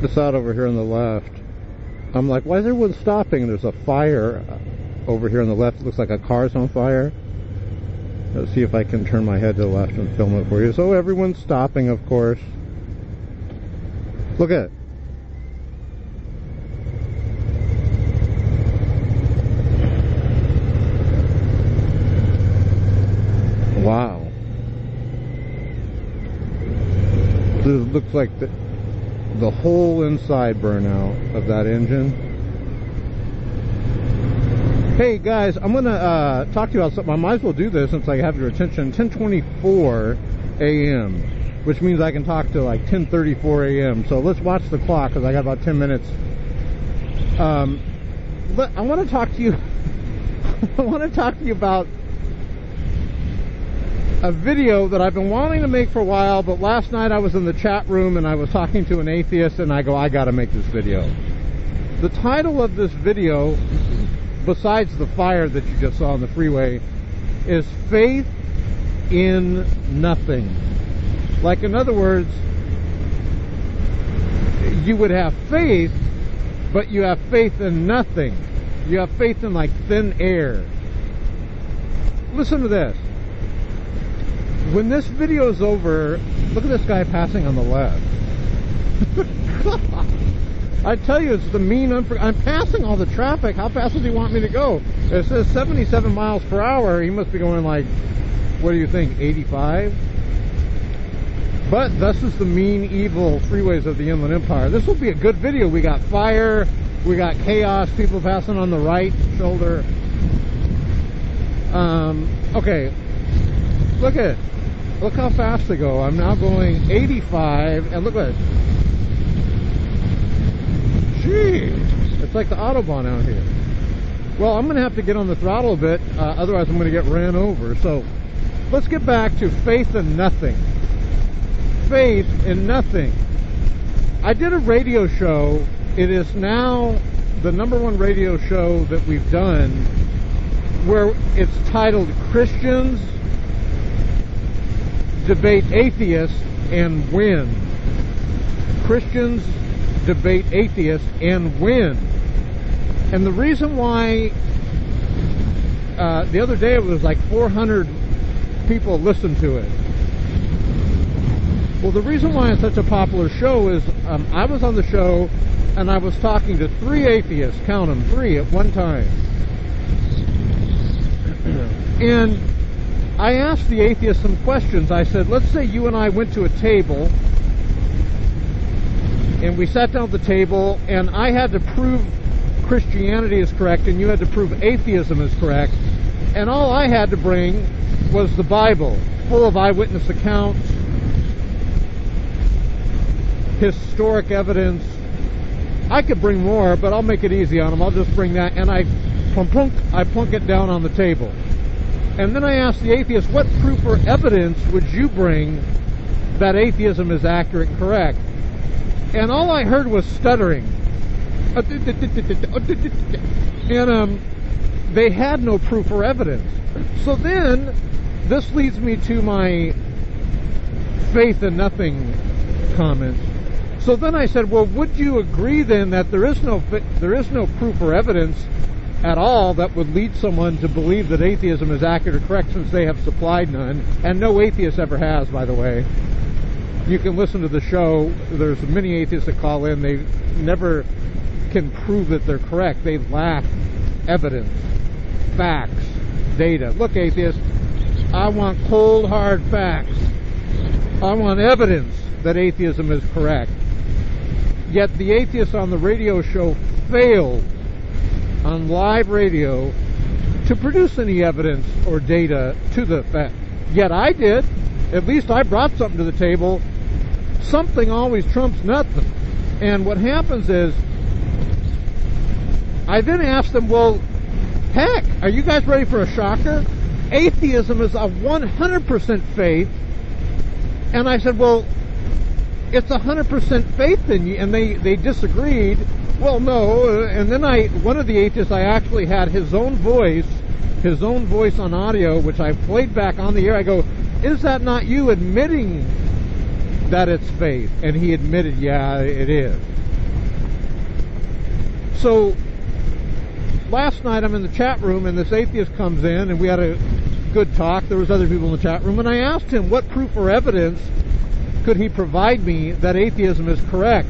this out over here on the left. I'm like, why is everyone stopping? There's a fire over here on the left. It looks like a car's on fire. Let's see if I can turn my head to the left and film it for you. So everyone's stopping, of course. Look at it. Wow. This looks like the whole inside burnout of that engine. Hey guys, I'm gonna talk to you about something. I might as well do this since I have your attention. 10:24 a.m., which means I can talk to like 10:34 a.m. So let's watch the clock because I got about 10 minutes. But I want to talk to you. I want to talk to you about a video that I've been wanting to make for a while, but last night I was in the chat room and I was talking to an atheist and I go, I gotta make this video. The title of this video, besides the fire that you just saw on the freeway, is Faith in Nothing. Like, in other words, you would have faith, but you have faith in nothing. You have faith in like thin air. Listen to this. When this video is over, look at this guy passing on the left. I tell you, it's the mean, I'm passing all the traffic. How fast does he want me to go? It says 77 miles per hour. He must be going like, what do you think, 85? But this is the mean, evil freeways of the Inland Empire. This will be a good video. We got fire, we got chaos, people passing on the right shoulder. Okay, look at it. Look how fast they go. I'm now going 85, and look at it. Gee, it's like the Autobahn out here. Well, I'm going to have to get on the throttle a bit, otherwise I'm going to get ran over. So let's get back to faith in nothing. Faith in nothing. I did a radio show. It is now the #1 radio show that we've done, where it's titled Christians Debate Atheists and Win. Christians debate atheists and win. And the reason why the other day it was like 400 people listened to it. Well, the reason why it's such a popular show is I was on the show and I was talking to 3 atheists, count them, 3 at one time. And I asked the atheist some questions. I said, let's say you and I went to a table and we sat down at the table and I had to prove Christianity is correct and you had to prove atheism is correct, and all I had to bring was the Bible, full of eyewitness accounts, historic evidence. I could bring more, but I'll make it easy on them. I'll just bring that, and I plunk it down on the table. And then I asked the atheist, what proof or evidence would you bring that atheism is accurate and correct? And all I heard was stuttering. And they had no proof or evidence. So then, this leads me to my faith in nothing comment. So then I said, well, would you agree then that there is no proof or evidence at all that would lead someone to believe that atheism is accurate or correct, since they have supplied none? And no atheist ever has, by the way. You can listen to the show. There's many atheists that call in. They never can prove that they're correct. They lack evidence, facts, data. Look, atheists, I want cold, hard facts. I want evidence that atheism is correct. Yet the atheists on the radio show failed on live radio to produce any evidence or data to the fact. Yet I did. At least I brought something to the table. Something always trumps nothing. And what happens is, I then asked them, well, heck, are you guys ready for a shocker? Atheism is a 100% faith. And I said, well, it's 100% faith in you. And they disagreed. Well, no. And then one of the atheists, I actually had his own voice on audio, which I played back on the air. I go, is that not you admitting that it's faith? And he admitted, yeah, it is. So last night I'm in the chat room and this atheist comes in and we had a good talk. There was other people in the chat room and I asked him what proof or evidence could he provide me that atheism is correct?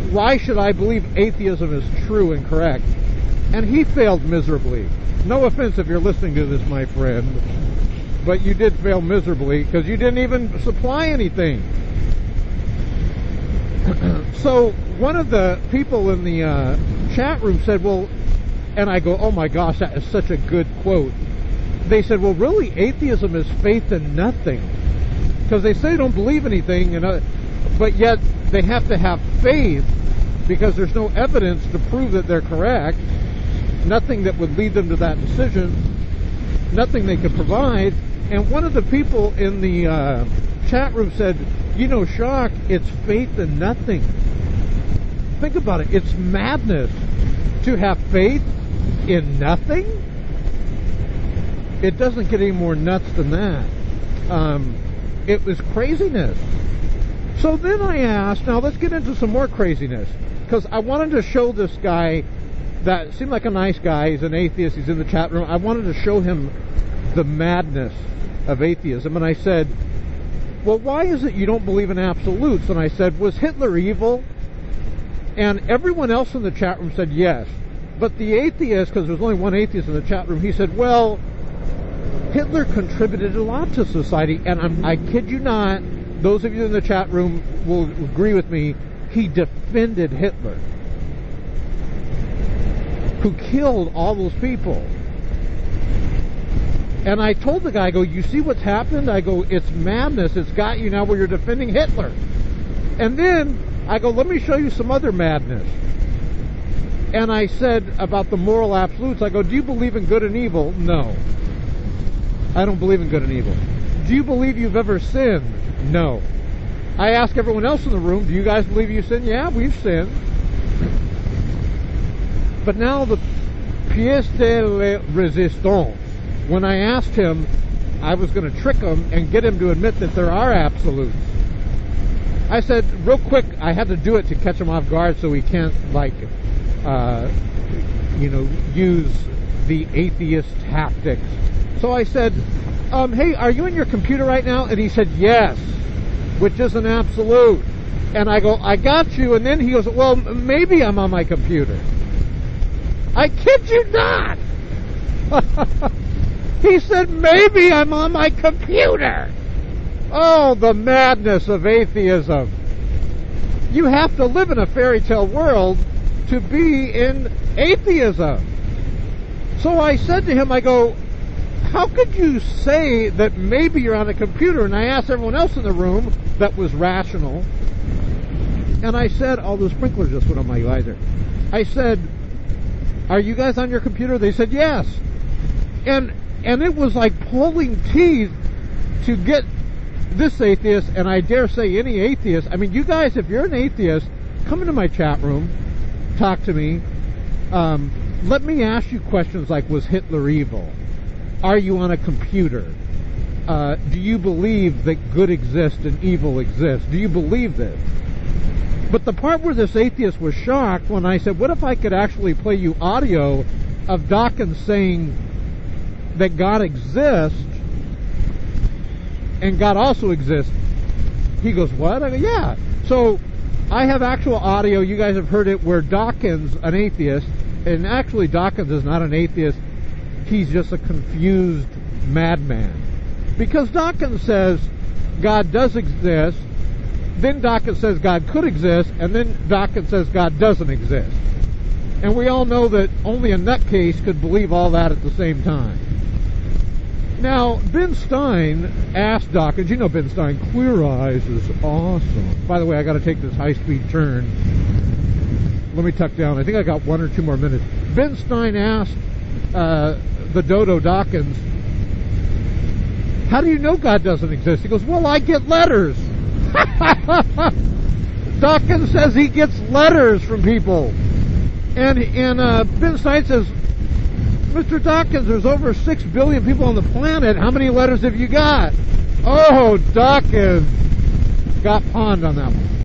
Why should I believe atheism is true and correct? And he failed miserably. No offense if you're listening to this, my friend, but you did fail miserably because you didn't even supply anything. So one of the people in the chat room said, well, and I go, oh my gosh, that is such a good quote. They said, well, really, atheism is faith in nothing. Because they say they don't believe anything, but yet they have to have faith because there's no evidence to prove that they're correct. Nothing that would lead them to that decision. Nothing they could provide. And one of the people in the chat room said, you know, Shock, it's faith in nothing. Think about it. It's madness to have faith in nothing. It doesn't get any more nuts than that. It was craziness. So then I asked, now let's get into some more craziness. Because I wanted to show this guy that seemed like a nice guy. He's an atheist. He's in the chat room. I wanted to show him the madness of atheism. And I said, well, why is it you don't believe in absolutes? And I said, was Hitler evil? And everyone else in the chat room said yes. But the atheist, because there's only one atheist in the chat room, he said, well, Hitler contributed a lot to society. And I kid you not, those of you in the chat room will agree with me, he defended Hitler, who killed all those people. And I told the guy, I go, you see what's happened? I go, it's madness. It's got you now where you're defending Hitler. And then I go, let me show you some other madness. And I said about the moral absolutes, I go, do you believe in good and evil? No. I don't believe in good and evil. Do you believe you've ever sinned? No. I ask everyone else in the room, do you guys believe you sinned? Yeah, we've sinned. But now the pièce de résistance. When I asked him, I was going to trick him and get him to admit that there are absolutes. I said, real quick, I had to do it to catch him off guard so he can't, use the atheist tactics. So I said, hey, are you in your computer right now? And he said, yes, which is an absolute. And I go, I got you. And then he goes, well, maybe I'm on my computer. I kid you not. He said, maybe I'm on my computer. Oh, the madness of atheism. You have to live in a fairy tale world to be in atheism. So I said to him, I go, how could you say that maybe you're on a computer? And I asked everyone else in the room that was rational. And I said, oh, the sprinkler just went on my eyes there. I said, are you guys on your computer? They said, yes. And it was like pulling teeth to get this atheist, and I dare say any atheist. I mean, you guys, if you're an atheist, come into my chat room, talk to me. Let me ask you questions like, was Hitler evil? Are you on a computer? Do you believe that good exists and evil exists? Do you believe this? But the part where this atheist was shocked when I said, what if I could actually play you audio of Dawkins saying that God exists and God also exists? He goes, what? I go, yeah. So I have actual audio, you guys have heard it, where Dawkins, an atheist, and actually Dawkins is not an atheist, he's just a confused madman. Because Dawkins says God does exist, then Dawkins says God could exist, and then Dawkins says God doesn't exist. And we all know that only a nutcase could believe all that at the same time. Now, Ben Stein asked Dawkins, you know Ben Stein, Clear Eyes is awesome. By the way, I got to take this high-speed turn. Let me tuck down. I think I got 1 or 2 more minutes. Ben Stein asked the dodo Dawkins, how do you know God doesn't exist? He goes, well, I get letters. Dawkins says he gets letters from people. And Ben Stein says, Mr. Dawkins, there's over 6 billion people on the planet. How many letters have you got? Oh, Dawkins got pawned on that one.